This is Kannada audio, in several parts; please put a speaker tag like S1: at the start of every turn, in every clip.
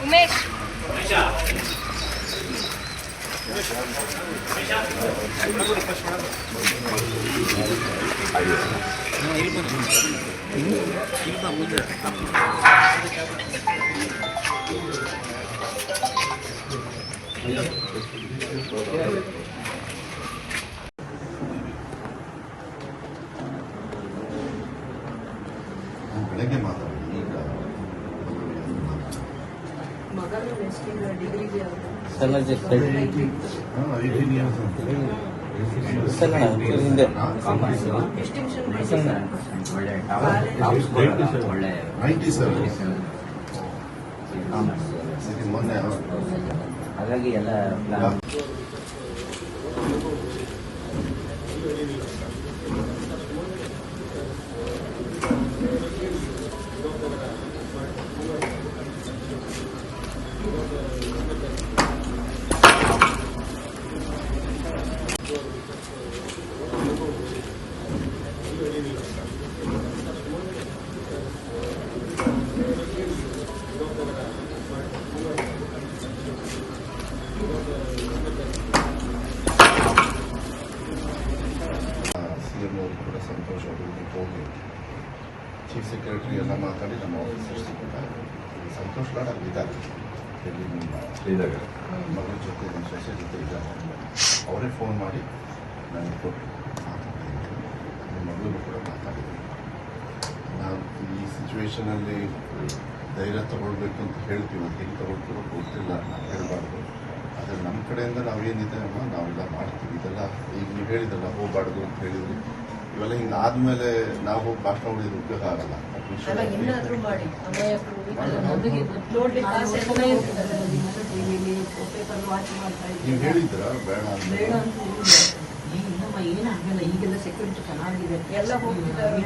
S1: ಉಮೇಶ್
S2: ಬೆಳಗ್ಗೆ ಮಾತಾಡಿ ಈಗ ಮೊನ್ನೆ
S3: ಹಾಗಾಗಿ ಎಲ್ಲ ಪ್ಲಾನ್
S2: CM ಅವರು ಕೂಡ ಸಂತೋಷ್ ಅವರಿಗೆ ಹೋಗಿ ಚೀಫ್ ಸೆಕ್ರೆಟರಿ ಎಲ್ಲ ಮಾತಾಡಿ ನಮ್ಮ ಆಫೀಸರ್ಸ್ ಕೂಡ ಸಂತೋಷ್ ಲಾಡ್ ಇದ್ದಾರೆ ಇಲ್ಲಿ ನಿಮ್ಮ ಮಗಳ ಜೊತೆ ನಿಮ್ಮ ಸೊಸೆ ಜೊತೆ ಇದ್ದಾರೆ. ಅವರೇ ಫೋನ್ ಮಾಡಿ ನನಗೆ ಕೊಟ್ಟು ನಿಮ್ಮ ಮಗಳು ಕೂಡ ಮಾತಾಡಿದ್ರು. ನಾವು ಈ ಸಿಚುವೇಶನಲ್ಲಿ ಧೈರ್ಯ ತಗೊಳ್ಬೇಕು ಅಂತ ಹೇಳ್ತೀವಿ, ಅದು ಹೇಗೆ ತಗೊಳ್ತೀರೋ ಗೊತ್ತಿಲ್ಲ, ನಾವು ಹೇಳಬಾರ್ದು. ಆದರೆ ನಮ್ಮ ಕಡೆಯಿಂದ ನಾವೇನಿದೆ ಅಮ್ಮ ನಾವೆಲ್ಲ ಮಾಡ್ತೀವಿ. ಇದೆಲ್ಲ ಈಗ ನೀವು ಹೇಳಿದ್ರಲ್ಲ ಹೋಗಬಾರ್ದು ಅಂತ ಹೇಳಿದ್ರಿ, ಇವೆಲ್ಲ ಹಿಂಗೆ ಆದಮೇಲೆ ನಾವು ಹೋಗಿ ಭಾಷಣ ಹೊಡಿಯೋದು ಉಪಯೋಗ ಆಗಲ್ಲ. ನೀವು ಹೇಳಿದ್ರ ಬೇಡ ಅಂತ
S4: ಏನಾಗಲ್ಲ, ಈಗೆಲ್ಲ ಸೆಕ್ಯೂರಿಟಿ ಚೆನ್ನಾಗಿದೆ, ಎಲ್ಲ ಹೋಗಿದ್ದಾರೆ,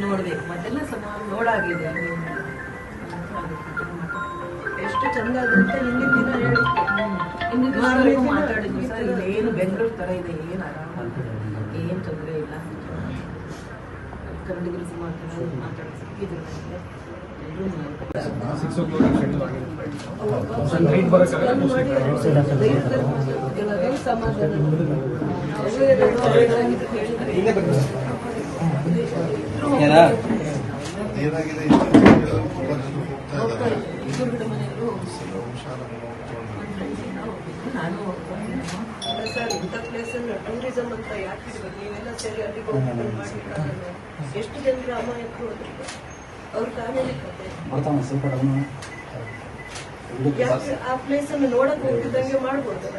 S4: ನೋಡ್ಬೇಕು. ಮತ್ತೆಲ್ಲ ಸುಮಾರು ನೋಡಾಗಿದೆ, ಎಷ್ಟು ಚಂದ ಆದಂತ ಹಿಂದಿನ ದಿನ ಹೇಳಿದ್ದೆ, ಮಾತಾಡಿದ್ವಿ ಸರ್. ಇಲ್ಲೇನು ಬೆಂಗಳೂರು ತರ ಇದೆ, ಏನು ಆರಾಮ, ಏನು ತೊಂದರೆ ಇಲ್ಲ. ಕನ್ನಡಿಗರು ಸುಮಾರು ಮಾತಾಡಿ ಸಿಕ್ಕಿದ್ರು
S2: ಏನಾಗಿದೆ
S4: ನಾನು ಸರ್ ಇಂಥ ಪ್ಲೇಸನ್ನು ಟೂರಿಸಂ ಅಂತ ಯಾಕೆ ಇಡ್ಬೇಕು? ನೀವೆಲ್ಲ ಸೇರಿ ಅಲ್ಲಿಗೆ ಹೋಗಿ ಮಾಡಿರ್ತಾರೆ. ಎಷ್ಟು ಜನರು ಅಮಾಯಕರು ಹೋದ್ರು, ಅವ್ರ ಫ್ಯಾಮಿಲಿ ಕತೆ. ಆ ಪ್ಲೇಸನ್ನು ನೋಡಕ್ ಹೋಗಿದ್ದಂಗೆ ಮಾಡ್ಬೋದಲ್ಲ.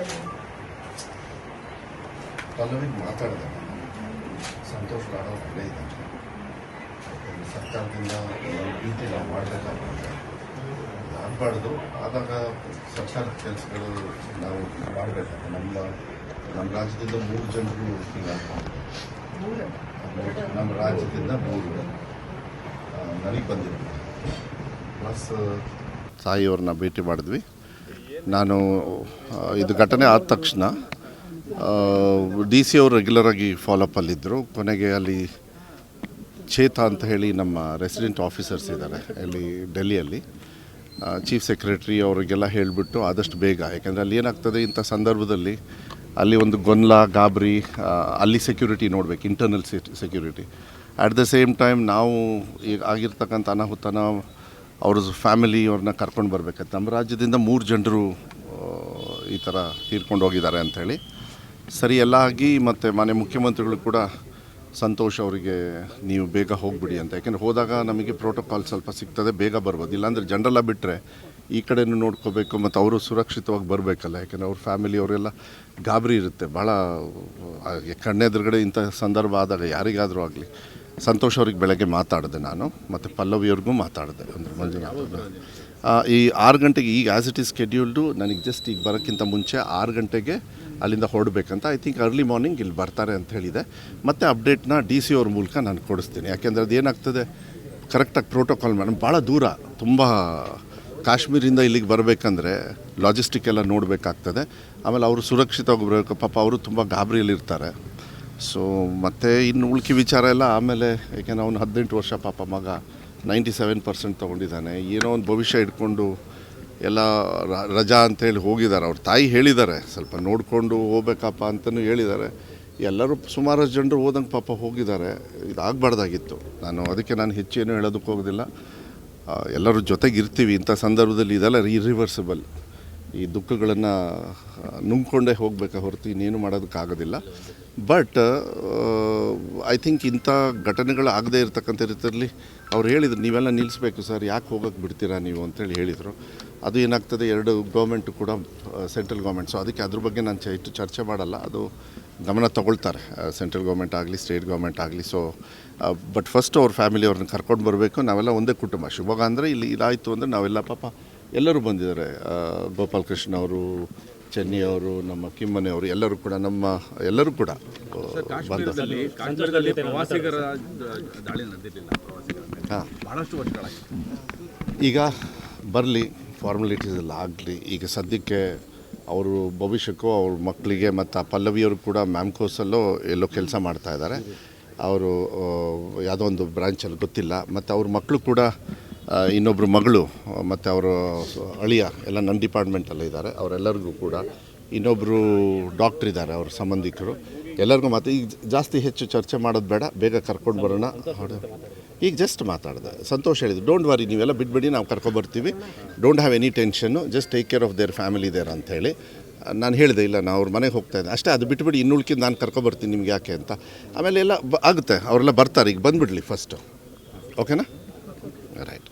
S2: ಪಲ್ಲವಿಗೆ ಮಾತಾಡಿದೆ, ಸಂತೋಷ್ ಲಾಡ್ ಅವ್ರು ಅಲ್ಲೇ ಇದ್ದಾರೆ. ಸರ್ಕಾರದಿಂದ ಭೀತಿ ನಾವು ಮಾಡಬೇಕಾಗುತ್ತೆ, ಆಗಬಾರ್ದು. ಆದಾಗ ಸರ್ಕಾರದ ಕೆಲಸಗಳು ನಾವು ಮಾಡಬೇಕಾಗುತ್ತೆ. ನಮ್ಮ ರಾಜ್ಯದಿಂದ 3 ಜನರು ಹೀಗಾಗ್ಬೋದು. ನಮ್ಮ ರಾಜ್ಯದಿಂದ 3 ನನಗೆ ಬಂದಿರೋದು. ಪ್ಲಸ್ ಸಾಯಿಯವ್ರನ್ನ ಭೇಟಿ ಮಾಡಿದ್ವಿ. ನಾನು ಇದು ಘಟನೆ ಆದ ತಕ್ಷಣ DC ಅವರು ರೆಗ್ಯುಲರಾಗಿ ಫಾಲೋಅಪ್ಪಲ್ಲಿದ್ದರು. ಕೊನೆಗೆ ಅಲ್ಲಿ ಚೇತಾ ಅಂತ ಹೇಳಿ ನಮ್ಮ ರೆಸಿಡೆಂಟ್ ಆಫೀಸರ್ಸ್ ಇದ್ದಾರೆ ಅಲ್ಲಿ ಡೆಲ್ಲಿಯಲ್ಲಿ, ಚೀಫ್ ಸೆಕ್ರೆಟರಿ ಅವರಿಗೆಲ್ಲ ಹೇಳಿಬಿಟ್ಟು ಆದಷ್ಟು ಬೇಗ, ಯಾಕೆಂದರೆ ಅಲ್ಲಿ ಏನಾಗ್ತದೆ ಇಂಥ ಸಂದರ್ಭದಲ್ಲಿ ಅಲ್ಲಿ ಒಂದು ಗೊಂದಲ ಗಾಬರಿ, ಅಲ್ಲಿ ಸೆಕ್ಯೂರಿಟಿ ನೋಡಬೇಕು, internal security. At the same time ನಾವು ಈಗ ಆಗಿರ್ತಕ್ಕಂಥ ಅನಾಹುತನ ಅವ್ರ ಫ್ಯಾಮಿಲಿ ಅವ್ರನ್ನ ಕರ್ಕೊಂಡು ಬರಬೇಕಾಯ್ತು. ನಮ್ಮ ರಾಜ್ಯದಿಂದ 3 ಜನರು ಈ ಥರ ತೀರ್ಕೊಂಡು ಹೋಗಿದ್ದಾರೆ ಅಂಥೇಳಿ ಸರಿ ಎಲ್ಲ ಆಗಿ, ಮತ್ತು ಮಾನ್ಯ ಮುಖ್ಯಮಂತ್ರಿಗಳು ಕೂಡ ಸಂತೋಷ್ ಅವರಿಗೆ ನೀವು ಬೇಗ ಹೋಗಿಬಿಡಿ ಅಂತ, ಯಾಕೆಂದರೆ ಹೋದಾಗ ನಮಗೆ ಪ್ರೋಟೋಕಾಲ್ ಸ್ವಲ್ಪ ಸಿಗ್ತದೆ, ಬೇಗ ಬರ್ಬೋದು. ಇಲ್ಲಾಂದರೆ ಜನರೆಲ್ಲ ಬಿಟ್ಟರೆ ಈ ಕಡೆಯೂ ನೋಡ್ಕೋಬೇಕು ಮತ್ತು ಅವರು ಸುರಕ್ಷಿತವಾಗಿ ಬರಬೇಕಲ್ಲ, ಯಾಕೆಂದರೆ ಅವ್ರ ಫ್ಯಾಮಿಲಿ ಅವರೆಲ್ಲ ಗಾಬರಿ ಇರುತ್ತೆ ಭಾಳ. ಕಣ್ಣೆದುರುಗಡೆ ಇಂಥ ಸಂದರ್ಭ ಆದಾಗ ಯಾರಿಗಾದರೂ ಆಗಲಿ. ಸಂತೋಷ್ ಅವ್ರಿಗೆ ಬೆಳಗ್ಗೆ ಮಾತಾಡಿದೆ ನಾನು, ಮತ್ತು ಪಲ್ಲವಿಯವ್ರಿಗೂ ಮಾತಾಡಿದೆ. ಅಂದರೆ ಮಂಜುನಾಥ್ ಈ 6 ಗಂಟೆಗೆ ಈಗ ಆ್ಯಸ್ ಇಟ್ ಈಸ್ ಸ್ಕೆಡ್ಯೂಲ್ಡು, ನನಗೆ ಜಸ್ಟ್ ಈಗ ಬರೋಕ್ಕಿಂತ ಮುಂಚೆ 6 ಗಂಟೆಗೆ ಅಲ್ಲಿಂದ ಹೊರಡಬೇಕಂತ. ಐ ಥಿಂಕ್ ಅರ್ಲಿ ಮಾರ್ನಿಂಗ್ ಇಲ್ಲಿ ಬರ್ತಾರೆ ಅಂತ ಹೇಳಿದೆ. ಮತ್ತು ಅಪ್ಡೇಟ್ನ DC ಅವ್ರ ಮೂಲಕ ನಾನು ಕೊಡಿಸ್ತೀನಿ. ಯಾಕೆಂದರೆ ಅದು ಏನಾಗ್ತದೆ, ಕರೆಕ್ಟಾಗಿ ಪ್ರೋಟೋಕಾಲ್ ಮಾಡಿ ಭಾಳ ದೂರ, ತುಂಬ ಕಾಶ್ಮೀರಿಂದ ಇಲ್ಲಿಗೆ ಬರಬೇಕಂದ್ರೆ ಲಾಜಿಸ್ಟಿಕ್ ಎಲ್ಲ ನೋಡಬೇಕಾಗ್ತದೆ. ಆಮೇಲೆ ಅವರು ಸುರಕ್ಷಿತವಾಗಿ ಬರಬೇಕು, ಪಾಪ ಅವರು ತುಂಬ ಗಾಬರಿಯಲ್ಲಿರ್ತಾರೆ. ಸೊ ಮತ್ತು ಇನ್ನು ಉಳ್ಕಿ ವಿಚಾರ ಎಲ್ಲ ಆಮೇಲೆ, ಏಕೆಂದರೆ ಅವನು 18 ವರ್ಷ ಪಾಪ ಮಗ 97% ತೊಗೊಂಡಿದ್ದಾನೆ. ಏನೋ ಒಂದು ಭವಿಷ್ಯ ಇಟ್ಕೊಂಡು ಎಲ್ಲ ರಜಾ ಅಂತೇಳಿ ಹೋಗಿದ್ದಾರೆ. ಅವ್ರ ತಾಯಿ ಹೇಳಿದ್ದಾರೆ ಸ್ವಲ್ಪ ನೋಡಿಕೊಂಡು ಹೋಗ್ಬೇಕಪ್ಪ ಅಂತಲೂ ಹೇಳಿದ್ದಾರೆ. ಎಲ್ಲರೂ ಸುಮಾರು ಜನರು ಹೋದಂಗೆ ಪಾಪ ಹೋಗಿದ್ದಾರೆ. ಇದಾಗಬಾರ್ದಾಗಿತ್ತು. ಅದಕ್ಕೆ ನಾನು ಹೆಚ್ಚೇನು ಹೇಳೋದಕ್ಕೆ ಹೋಗೋದಿಲ್ಲ. ಎಲ್ಲರೂ ಜೊತೆಗಿರ್ತೀವಿ ಇಂಥ ಸಂದರ್ಭದಲ್ಲಿ. ಇದೆಲ್ಲ ಇರ್ರಿವರ್ಸಿಬಲ್. ಈ ದುಃಖಗಳನ್ನು ನುಂಗ್ಕೊಂಡೇ ಹೋಗಬೇಕಾ ಹೊರತು ಇನ್ನೇನು ಮಾಡೋದಕ್ಕಾಗೋದಿಲ್ಲ. ಬಟ್ ಐ ಥಿಂಕ್ ಇಂಥ ಘಟನೆಗಳು ಆಗದೇ ಇರತಕ್ಕಂಥ ರೀತಿಯಲ್ಲಿ ಅವ್ರು ಹೇಳಿದ್ರು, ನೀವೆಲ್ಲ ನಿಲ್ಲಿಸ್ಬೇಕು ಸರ್, ಯಾಕೆ ಹೋಗೋಕ್ಕೆ ಬಿಡ್ತೀರಾ ನೀವು ಅಂತೇಳಿ ಹೇಳಿದರು. ಅದು ಏನಾಗ್ತದೆ, 2 ಗೌರ್ಮೆಂಟು ಕೂಡ ಸೆಂಟ್ರಲ್ ಗೌರ್ಮೆಂಟ್. ಸೊ ಅದಕ್ಕೆ ಅದ್ರ ಬಗ್ಗೆ ನಾನು ಹೆಚ್ಚು ಚರ್ಚೆ ಮಾಡಲ್ಲ. ಅದು ಗಮನ ತಗೊಳ್ತಾರೆ, ಸೆಂಟ್ರಲ್ ಗೌರ್ಮೆಂಟ್ ಆಗಲಿ ಸ್ಟೇಟ್ ಗೌರ್ಮೆಂಟ್ ಆಗಲಿ. ಸೊ ಬಟ್ ಫಸ್ಟ್ ಅವ್ರ ಫ್ಯಾಮಿಲಿ ಅವ್ರನ್ನ ಕರ್ಕೊಂಡು ಬರಬೇಕು. ನಾವೆಲ್ಲ ಒಂದೇ ಕುಟುಂಬ. ಶಿವಮೊಗ್ಗ ಅಂದರೆ ಇಲ್ಲಿ ಇದಾಯಿತು ಅಂದರೆ ನಾವೆಲ್ಲ ಪಾಪ ಎಲ್ಲರೂ ಬಂದಿದ್ದಾರೆ. ಗೋಪಾಲಕೃಷ್ಣ ಅವರು, ಚೆನ್ನಿ ಅವರು, ನಮ್ಮ ಕಿಮ್ಮನೆಯವರು ಎಲ್ಲರೂ ಕೂಡ ಎಲ್ಲರೂ ಕೂಡ
S1: ಕಾಶ್ಮೀರದಲ್ಲಿ ಪ್ರವಾಸಿಗರ ದಾಳಿ ನಡೆದಿರಲಿಲ್ಲ.
S2: ಹಾಂ,
S1: ಬಹಳಷ್ಟು ವರ್ಷಗಳಾಗಿ
S2: ಈಗ ಬರಲಿ, ಫಾರ್ಮಾಲಿಟೀಸ್ ಎಲ್ಲ ಆಗಲಿ. ಈಗ ಸದ್ಯಕ್ಕೆ ಅವರು ಭವಿಷ್ಯಕ್ಕೂ ಅವ್ರ ಮಕ್ಕಳಿಗೆ ಮತ್ತು ಪಲ್ಲವಿಯವರು ಕೂಡ ಮ್ಯಾಮ್ಕೋಸಲ್ಲೋ ಎಲ್ಲೋ ಕೆಲಸ ಮಾಡ್ತಾಯಿದ್ದಾರೆ. ಅವರು ಯಾವುದೋ ಒಂದು ಬ್ರ್ಯಾಂಚಲ್ಲಿ ಗೊತ್ತಿಲ್ಲ. ಮತ್ತು ಅವ್ರ ಮಕ್ಕಳು ಕೂಡ ಇನ್ನೊಬ್ಬರು ಮಗಳು ಮತ್ತು ಅವರು ಅಳಿಯ ಎಲ್ಲ ನನ್ನ ಡಿಪಾರ್ಟ್ಮೆಂಟಲ್ಲೇ ಇದ್ದಾರೆ. ಅವರೆಲ್ಲರಿಗೂ ಕೂಡ ಇನ್ನೊಬ್ಬರು ಡಾಕ್ಟ್ರ್ ಇದ್ದಾರೆ, ಅವ್ರ ಸಂಬಂಧಿಕರು ಎಲ್ಲರಿಗೂ. ಮತ್ತು ಈಗ ಜಾಸ್ತಿ ಹೆಚ್ಚು ಚರ್ಚೆ ಮಾಡೋದು ಬೇಡ, ಬೇಗ ಕರ್ಕೊಂಡು ಬರೋಣ. ಈಗ ಜಸ್ಟ್ ಮಾತಾಡಿದೆ, ಸಂತೋಷ ಹೇಳಿದ್ರು, ಡೋಂಟ್ ವರಿ, ನೀವೆಲ್ಲ ಬಿಟ್ಬಿಡಿ, ನಾವು ಕರ್ಕೊಬರ್ತೀವಿ, don't have any tension, just take care of their family there ಅಂಥೇಳಿ ನಾನು ಹೇಳಿದೆ. ಇಲ್ಲ, ನಾನು ಅವ್ರ ಮನೆಗೆ ಹೋಗ್ತಾಯಿದ್ದೆ ಅಷ್ಟೇ, ಅದು ಬಿಟ್ಬಿಡಿ, ಇನ್ನುಳ್ಕಿದ್ದು ನಾನು ಕರ್ಕೊಬರ್ತೀನಿ ನಿಮ್ಗೆ ಯಾಕೆ ಅಂತ. ಆಮೇಲೆ ಎಲ್ಲ ಆಗುತ್ತೆ, ಅವರೆಲ್ಲ ಬರ್ತಾರೆ. ಈಗ ಬಂದುಬಿಡ್ಲಿ ಫಸ್ಟು, ಓಕೆನಾ? ರೈಟ್.